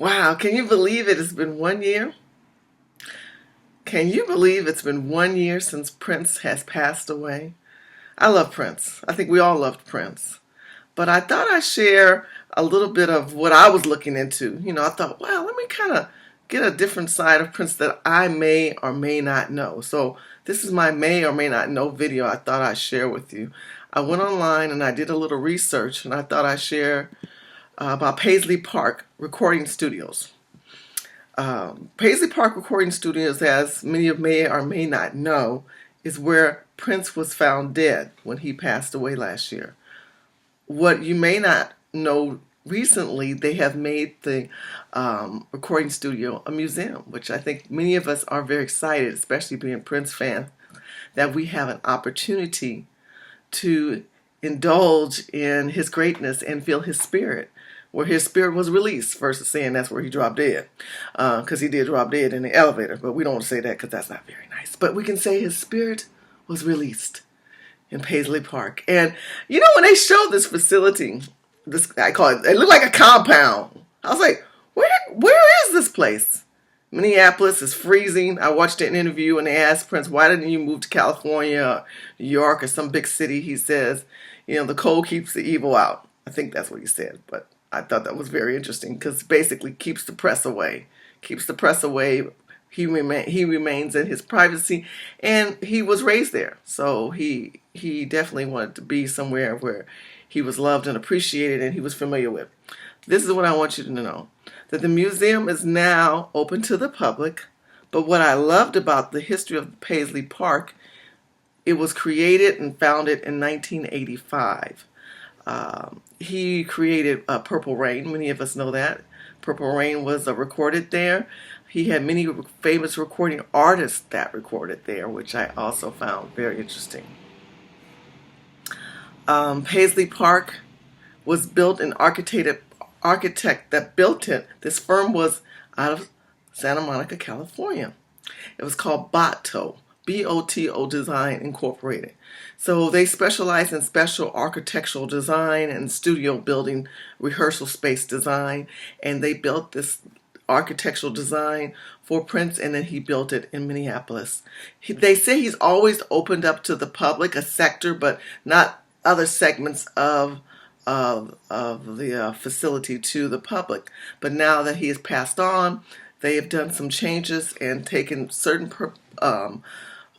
Wow, can you believe it? It's been 1 year? Can you believe it's been 1 year since Prince has passed away? I love Prince. I think we all loved Prince. But I thought I'd share a little bit of what I was looking into. I thought, wow, let me kind of get a different side of Prince that I may or may not know. So this is my may or may not know video I thought I'd share with you. I went online and I did a little research and I thought I'd share about Paisley Park Recording Studios. Paisley Park Recording Studios, as many of may or may not know, is where Prince was found dead when he passed away last year. What you may not know, recently they have made the recording studio a museum, which I think many of us are very excited, especially being Prince fans, that we have an opportunity to indulge in his greatness and feel his spirit, where his spirit was released, versus saying that's where he dropped dead, because he did drop dead in the elevator, but we don't say that because that's not very nice. But we can say his spirit was released in Paisley Park. And when they showed this facility, I call it looked like a compound. I was like, where is this place? Minneapolis is freezing. I watched an interview and they asked Prince, why didn't you move to California or New York or some big city? He says, the cold keeps the evil out. I think that's what he said, but I thought that was very interesting because basically keeps the press away. Keeps the press away. He remains in his privacy, and he was raised there. So he definitely wanted to be somewhere where he was loved and appreciated and he was familiar with. This is what I want you to know, that the museum is now open to the public. But what I loved about the history of Paisley Park, it was created and founded in 1985. He created Purple Rain. Many of us know that. Purple Rain was recorded there. He had many famous recording artists that recorded there, which I also found very interesting. Paisley Park was built, an architect that built it. This firm was out of Santa Monica, California. It was called BOTO. BOTO Design Incorporated. So they specialize in special architectural design and studio building, rehearsal space design, and they built this architectural design for Prince, and then he built it in Minneapolis. They say he's always opened up to the public, a sector, but not other segments of the facility to the public. But now that he has passed on, they have done some changes and taken certain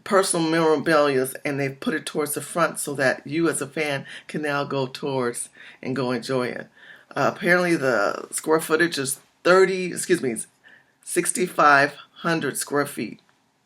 personal memorabilia and they've put it towards the front so that you as a fan can now go towards and go enjoy it. Apparently the square footage is 6,500 square feet.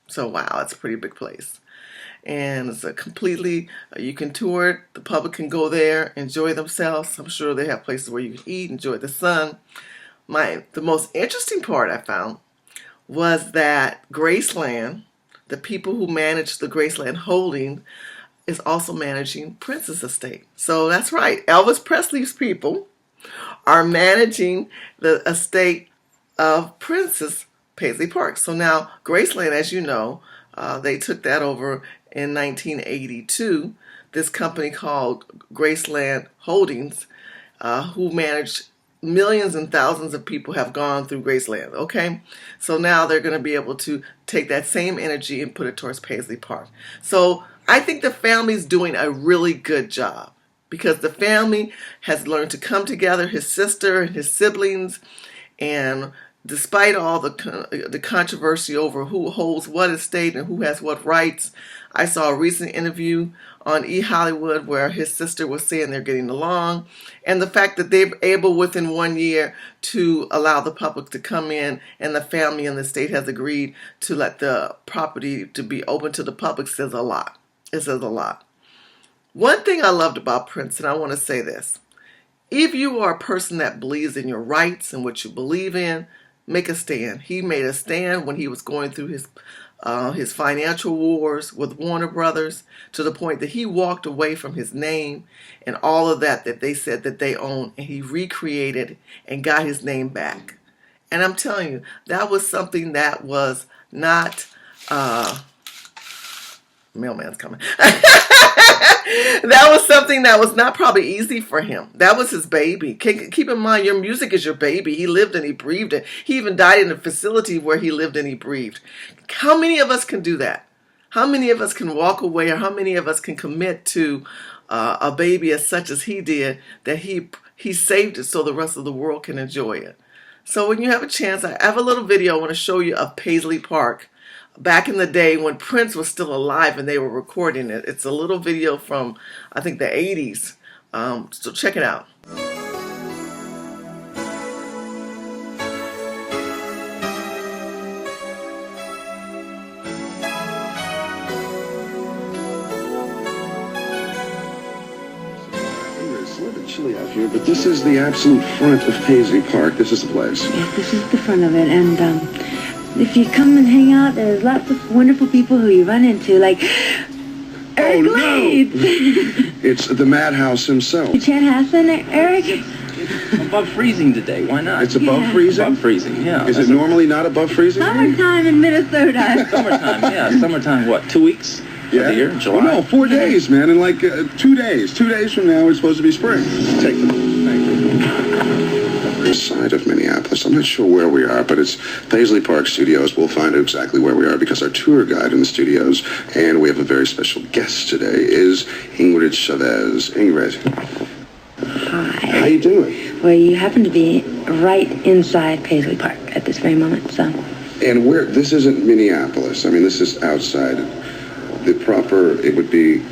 So wow, it's a pretty big place. And it's a completely, you can tour it, the public can go there, enjoy themselves. I'm sure they have places where you can eat, enjoy the sun. The most interesting part I found was that Graceland, the people who manage the Graceland Holdings, is also managing Prince's estate. So that's right, Elvis Presley's people are managing the estate of Prince's Paisley Park. So now Graceland, as you know, they took that over in 1982. This company called Graceland Holdings, who managed millions and thousands of people have gone through Graceland, okay? So now they're going to be able to take that same energy and put it towards Paisley Park. So I think the family's doing a really good job because the family has learned to come together, his sister and his siblings, and despite all the controversy over who holds what estate and who has what rights, I saw a recent interview on eHollywood where his sister was saying they're getting along, and the fact that they're able within 1 year to allow the public to come in, and the family and the state has agreed to let the property to be open to the public says a lot. It says a lot. One thing I loved about Prince, and I want to say this, if you are a person that believes in your rights and what you believe in, make a stand. He made a stand when he was going through his financial wars with Warner Brothers, to the point that he walked away from his name and all of that they said that they owned, and he recreated and got his name back. And I'm telling you, that was something that was not mailman's coming. That was something that was not probably easy for him. That was his baby. Keep in mind, your music is your baby. He lived and he breathed it. He even died in a facility where he lived and he breathed. How many of us can do that? How many of us can walk away, or how many of us can commit to a baby as such as he did, that he saved it so the rest of the world can enjoy it? So when you have a chance, I have a little video I want to show you of Paisley Park back in the day when Prince was still alive and they were recording it. It's a little video from, I think, the 80s. So check it out. It's a little bit chilly out here, but this is the absolute front of Paisley Park. This is the place. Yes, this is the front of it, and if you come and hang out, there's lots of wonderful people who you run into, like Eric Leeds. It's the madhouse himself. Chanhassen, Eric? It's above freezing today. Why not? It's above freezing? Above freezing, yeah. Is it normally not above freezing? Summertime in Minnesota. Summertime, yeah. Summertime, what, 2 weeks? Yeah. Of the year? July? Well, no, 4 days, man. In like 2 days. 2 days from now, it's supposed to be spring. Take them. Thank you. Side of Minneapolis. I'm not sure where we are, but it's Paisley Park Studios. We'll find out exactly where we are because our tour guide in the studios, and we have a very special guest today, is Ingrid Chavez. Ingrid. Hi. How you doing? Well, you happen to be right inside Paisley Park at this very moment, so. And where, this isn't Minneapolis. I mean, this is outside. The proper, it would be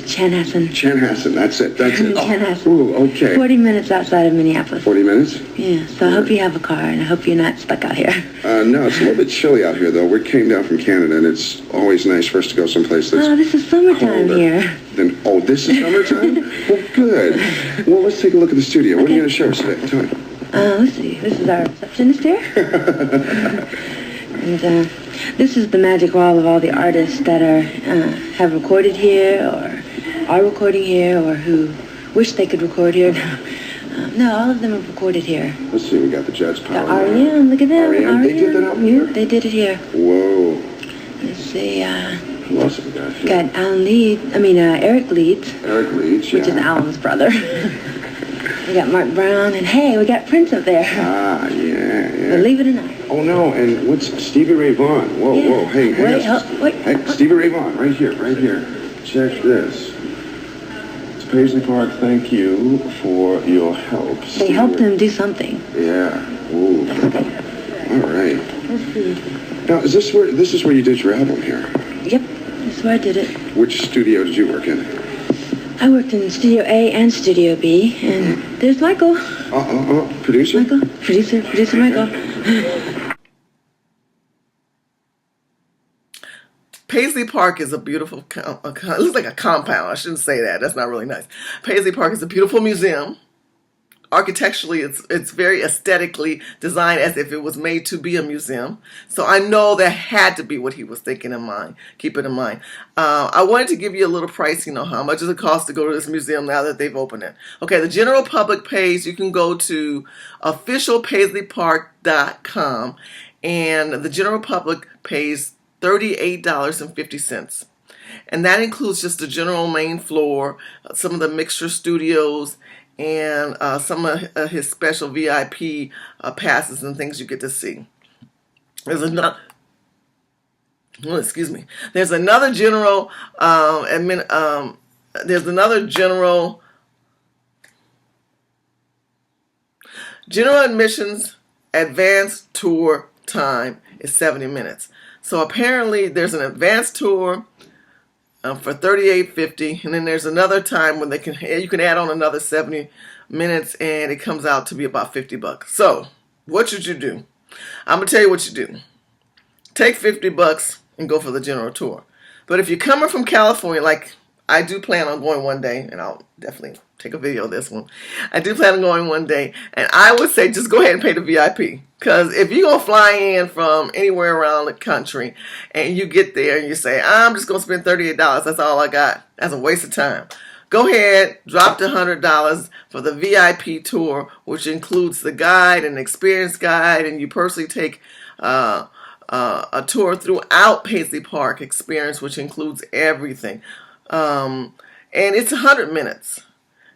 Chanhassen. Chanhassen, that's it. Chanhassen. Ooh, okay. 40 minutes outside of Minneapolis. 40 minutes? Yeah, so I hope you have a car, and I hope you're not stuck out here. No, it's a little bit chilly out here, though. We came down from Canada, and it's always nice for us to go someplace that's this is summertime colder. here. Oh, this is summertime? Well, good. Well, let's take a look at the studio. What are you going to show us today? Tell me. Let's see. This is our receptionist here. And this is the magic wall of all the artists that have recorded here, or are recording here, or who wish they could record here. No, all of them have recorded here. Let's see. We got the Jets Power. The REM, look at them. REM, they did that out here? Yeah, they did it here. Whoa. Let's see. Who else have we got here? Got Eric Leeds. Eric Leeds, yeah. Which is Alan's brother. We got Mark Brown, and hey, we got Prince up there. Ah, yeah. Believe it or not. Oh, no, and what's Stevie Ray Vaughan? Whoa, Yeah. whoa, hey, Wait. Hey, Stevie Ray Vaughan, right here. Check this. It's Paisley Park, thank you for your help. They helped him do something. Yeah. Ooh. All right. Let's see. Now, is this where you did your album here? Yep, that's where I did it. Which studio did you work in? I worked in Studio A and Studio B, and there's Michael. Producer? Michael, producer Michael. Paisley Park is a beautiful, it looks like a compound. I shouldn't say that. That's not really nice. Paisley Park is a beautiful museum. Architecturally, it's very aesthetically designed as if it was made to be a museum. So I know that had to be what he was thinking in mind. Keep it in mind. I wanted to give you a little price, how much does it cost to go to this museum now that they've opened it. Okay, the general public pays, you can go to officialpaisleypark.com, and the general public pays $38.50. And that includes just the general main floor, some of the mixture studios, and some of his special VIP passes and things you get to see. There's another, There's another general general admissions advanced tour time is 70 minutes. So apparently there's an advanced tour for $38.50, and then there's another time when you can add on another 70 minutes, and it comes out to be about $50. So what should you do? I'm gonna tell you what you do. Take $50 and go for the general tour. But if you're coming from California, like I do plan on going one day, and I'll definitely take a video of this one. I do plan on going one day, and I would say just go ahead and pay the VIP. Because if you're going to fly in from anywhere around the country and you get there and you say, I'm just going to spend $38, that's all I got, that's a waste of time. Go ahead, drop the $100 for the VIP tour, which includes the guide and the experience guide, and you personally take a tour throughout Paisley Park experience, which includes everything. And it's 100 minutes.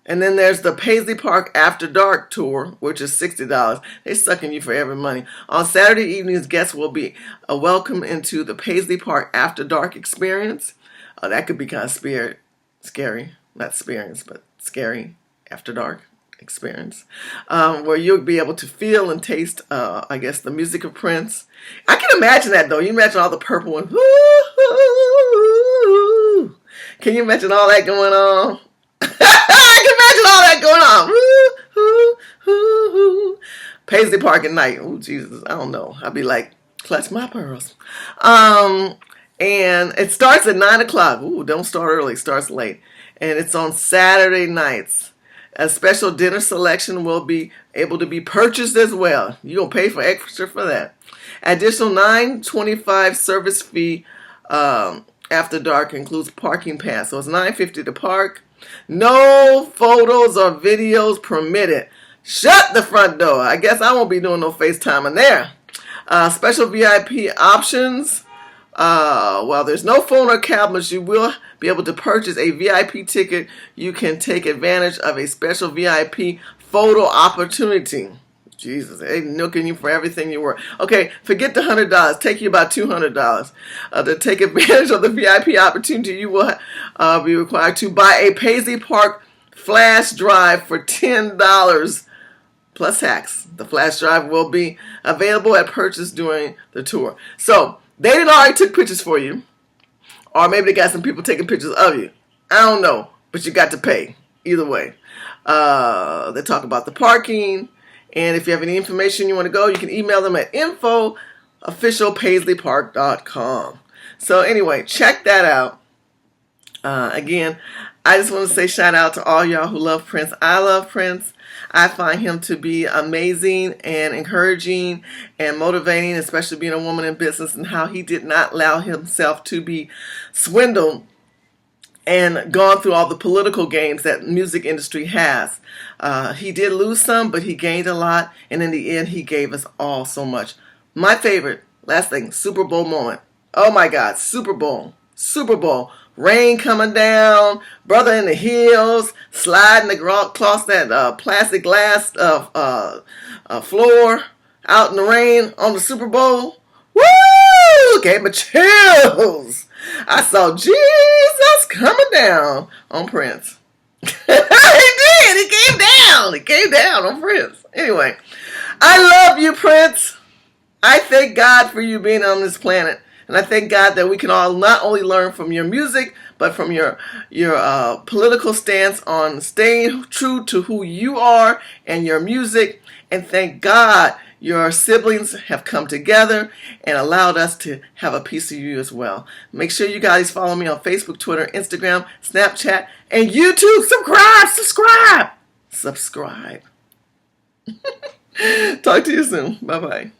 And then there's the Paisley Park After Dark tour, which is $60. They're sucking you for every money. On Saturday evenings, guests will be welcomed into the Paisley Park After Dark experience. That could be kind of scary. Not experience, but scary. After Dark experience. Where you'll be able to feel and taste, I guess, the music of Prince. I can imagine that, though. You imagine all the purple and woo-hoo. Can you imagine all that going on? I can imagine all that going on. Woo, hoo, hoo. Paisley Park at night. Oh, Jesus. I don't know. I'd be like, clutch my pearls. And it starts at 9 o'clock. Ooh, don't start early. It starts late. And it's on Saturday nights. A special dinner selection will be able to be purchased as well. You're going to pay for extra for that. Additional $9.25 service fee after dark includes parking pass. So it's $9.50 to park. No photos or videos permitted. Shut the front door. I guess I won't be doing no FaceTime in there. Special VIP options. While there's no phone or cameras, you will be able to purchase a VIP ticket. You can take advantage of a special VIP photo opportunity. Jesus, they nooking you for everything you were. Okay, forget the $100. Take you about $200. To take advantage of the VIP opportunity, you will be required to buy a Paisley Park flash drive for $10 plus tax. The flash drive will be available at purchase during the tour. So they didn't already took pictures for you, or maybe they got some people taking pictures of you. I don't know, but you got to pay either way. They talk about the parking. And if you have any information you want to go, you can email them at info@officialpaisleypark.com. So anyway, check that out. Again, I just want to say shout out to all y'all who love Prince. I love Prince. I find him to be amazing and encouraging and motivating, especially being a woman in business, and how he did not allow himself to be swindled and gone through all the political games that music industry has. He did lose some, but he gained a lot, and in the end, he gave us all so much. My favorite, last thing, Super Bowl moment. Oh my God, Super Bowl. Rain coming down, brother in the heels, sliding across that plastic glass floor out in the rain on the Super Bowl. Woo! Gave me chills. I saw Jesus coming down on Prince. He did. He came down. He came down on Prince. Anyway, I love you, Prince. I thank God for you being on this planet. And I thank God that we can all not only learn from your music, but from your political stance on staying true to who you are and your music. And thank God your siblings have come together and allowed us to have a piece of you as well. Make sure you guys follow me on Facebook, Twitter, Instagram, Snapchat, and YouTube. Subscribe. Talk to you soon. Bye-bye.